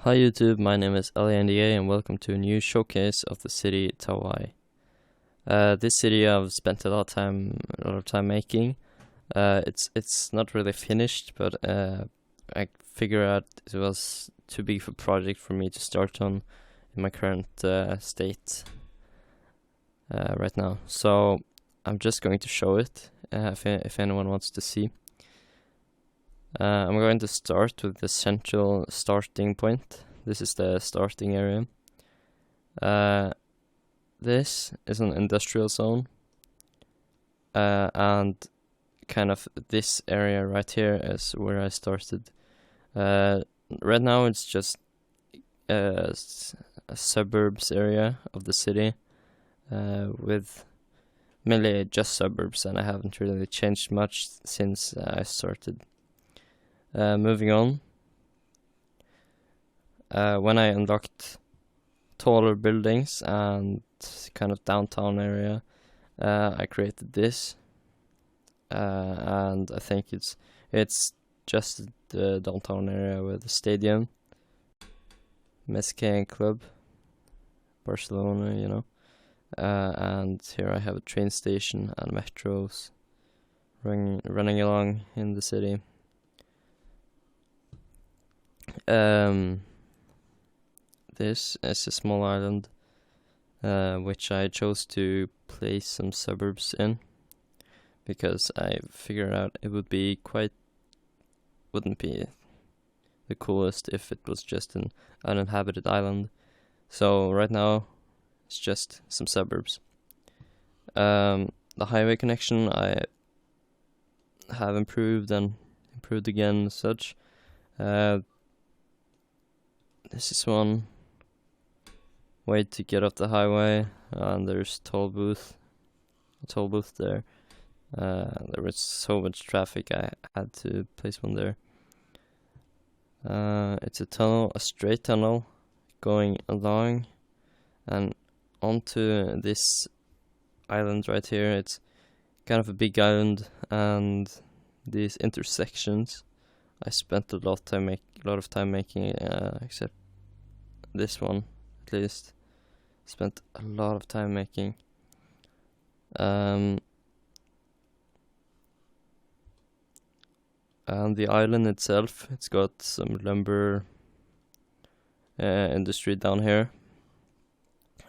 Hi YouTube, my name is LANDA and welcome to a new showcase of the city Tauvai. This city I've spent a lot of time making. It's not really finished, but I figured out it was too big of a project for me to start on in my current state right now. So I'm just going to show it if anyone wants to see. I'm going to start with the central starting point. This is the starting area. This is an industrial zone. And kind of this area right here is where I started. Right now it's just a suburbs area of the city, with mainly just suburbs, and I haven't really changed much since I started. Moving on, when I unlocked taller buildings and kind of downtown area, I created this, and I think it's just the downtown area with the stadium, Mesquite Club, Barcelona, you know, and here I have a train station and metros running along in the city. This is a small island, which I chose to place some suburbs in, because I figured out it wouldn't be the coolest if it was just an uninhabited island. So right now, it's just some suburbs. The highway connection I have improved again, such. This is one way to get off the highway, and there's a toll booth there. There was so much traffic, I had to place one there. It's a straight tunnel going along and onto this island right here. It's kind of a big island, and these intersections I spent a lot of time making, except this one, at least. Spent a lot of time making. And the island itself, it's got some lumber industry down here.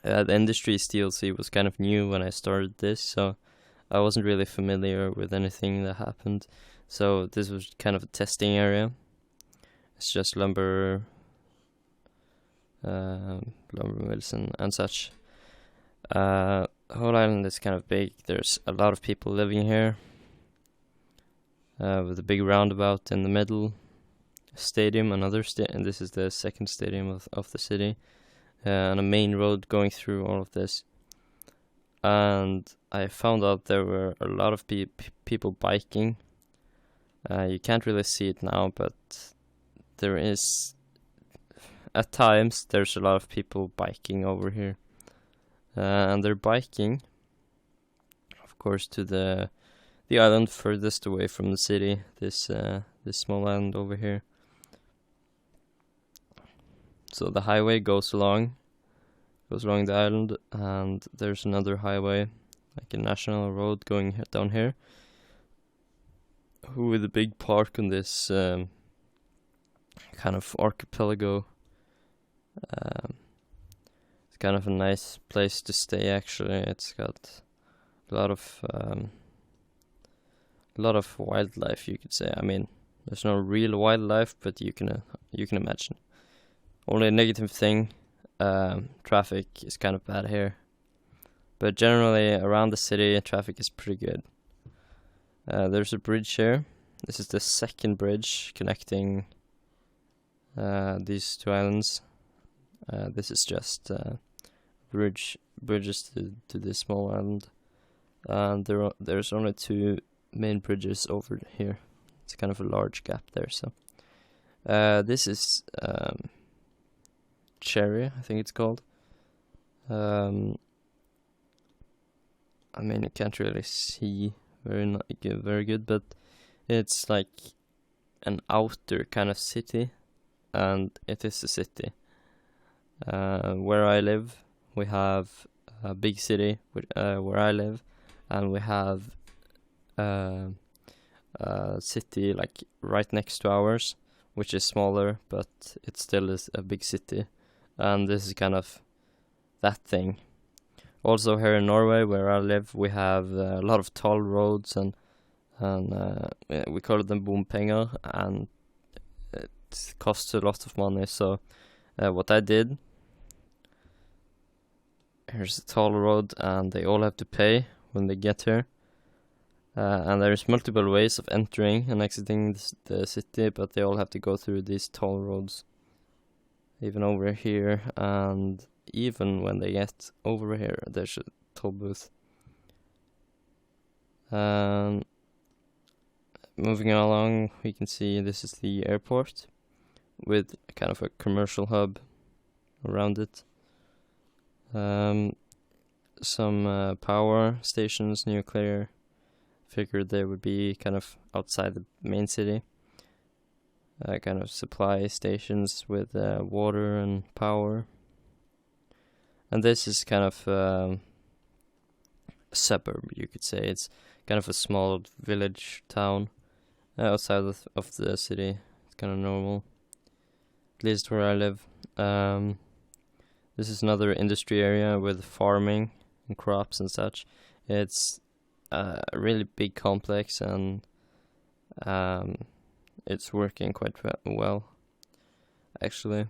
The industry DLC was kind of new when I started this, so I wasn't really familiar with anything that happened. So this was kind of a testing area. It's just lumber mills and such. The whole island is kind of big. There's a lot of people living here, with a big roundabout in the middle, a stadium, and this is the second stadium of the city, and a main road going through all of this. And I found out there were a lot of people biking. You can't really see it now, but there is, at times, there's a lot of people biking over here. And they're biking, of course, to the island furthest away from the city, this small island over here. So the highway goes along the island, and there's another highway, like a national road going down here, with a big park on this kind of archipelago. It's kind of a nice place to stay, actually. It's got a lot of wildlife, you could say. I mean, there's no real wildlife, but you can imagine. Only a negative thing, traffic is kind of bad here. But generally, around the city, traffic is pretty good. There's a bridge here. This is the second bridge connecting these two islands. This is just bridges to this small island. And there's only two main bridges over here. It's kind of a large gap there. So this is Cherry, I think it's called. I mean, you can't really see very good, but it's like an outer kind of city and it is a city. Where I live, we have a big city where I live, and we have a city like right next to ours, which is smaller, but it still is a big city. And this is kind of that thing. Also here in Norway, where I live, we have a lot of toll roads, and we call them bompenger, and it costs a lot of money. So what I did, here's a toll road, and they all have to pay when they get here. And there's multiple ways of entering and exiting the city, but they all have to go through these toll roads. Even over here, and even when they get over here, there's a toll booth. Moving along, we can see this is the airport with kind of a commercial hub around it. Some power stations, nuclear. Figured they would be kind of outside the main city. Kind of supply stations with water and power. And this is kind of a suburb, you could say. It's kind of a small village town outside of the city. It's kind of normal, at least where I live. This is another industry area with farming and crops and such. It's a really big complex, and it's working quite well, actually.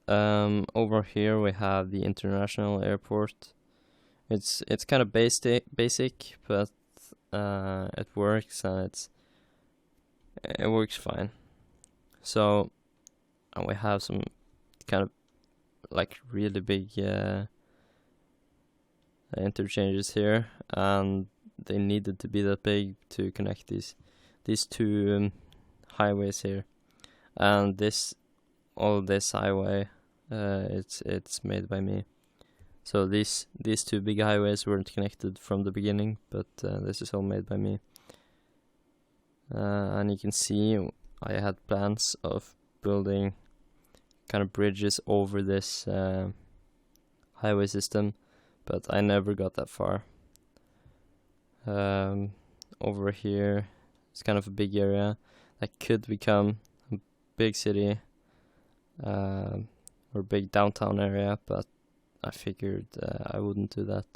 Over here we have the international airport. It's kind of basic, but it works, and it works fine. So, and we have some kind of like really big interchanges here, and they needed to be that big to connect these two highways here. And all this highway, it's made by me. So these two big highways weren't connected from the beginning, but this is all made by me. And you can see I had plans of building kind of bridges over this highway system, but I never got that far. Over here, it's kind of a big area that could become a big city or big downtown area, but I figured I wouldn't do that.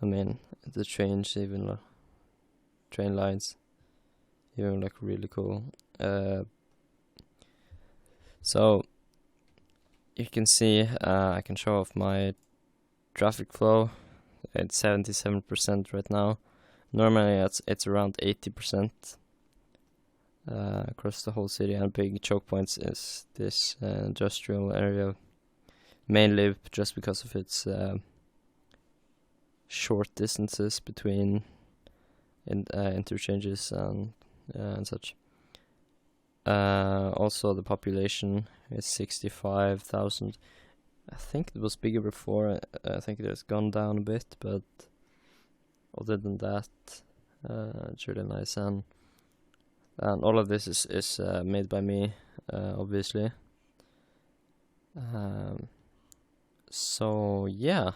I mean, the train lines even look really cool. So you can see I can show off my traffic flow. It's 77% right now. Normally it's around 80% across the whole city, and big choke points is this industrial area, mainly just because of its short distances between interchanges and such. Also, the population is 65,000. I think it was bigger before. I think it has gone down a bit, but other than that, it's really nice. And all of this is made by me, obviously. So yeah.